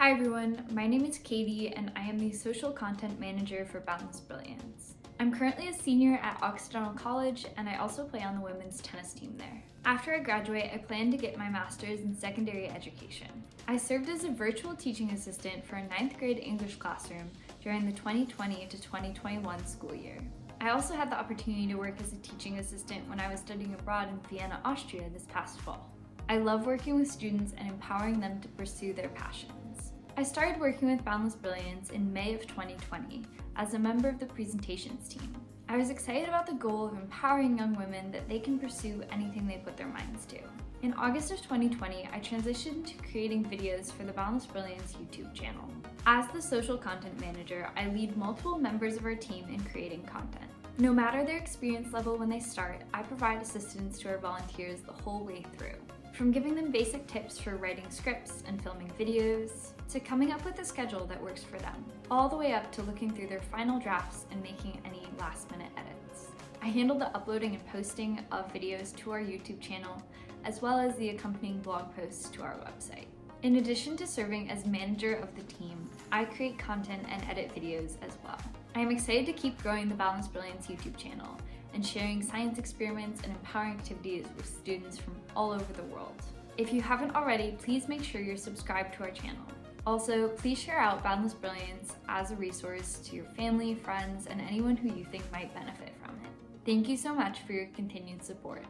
Hi everyone, my name is Katie and I am the Social Content Manager for Boundless Brilliance. I'm currently a senior at Occidental College and I also play on the women's tennis team there. After I graduate, I plan to get my master's in secondary education. I served as a virtual teaching assistant for a 9th grade English classroom during the 2020 to 2021 school year. I also had the opportunity to work as a teaching assistant when I was studying abroad in Vienna, Austria this past fall. I love working with students and empowering them to pursue their passions. I started working with Boundless Brilliance in May of 2020 as a member of the presentations team. I was excited about the goal of empowering young women that they can pursue anything they put their minds to. In August of 2020, I transitioned to creating videos for the Boundless Brilliance YouTube channel. As the social content manager, I lead multiple members of our team in creating content. No matter their experience level when they start, I provide assistance to our volunteers the whole way through. From giving them basic tips for writing scripts and filming videos, to coming up with a schedule that works for them, all the way up to looking through their final drafts and making any last-minute edits. I handle the uploading and posting of videos to our YouTube channel, as well as the accompanying blog posts to our website. In addition to serving as manager of the team, I create content and edit videos as well. I am excited to keep growing the Boundless Brilliance YouTube channel and sharing science experiments and empowering activities with students from all over the world. If you haven't already, please make sure you're subscribed to our channel. Also, please share out Boundless Brilliance as a resource to your family, friends, and anyone who you think might benefit from it. Thank you so much for your continued support.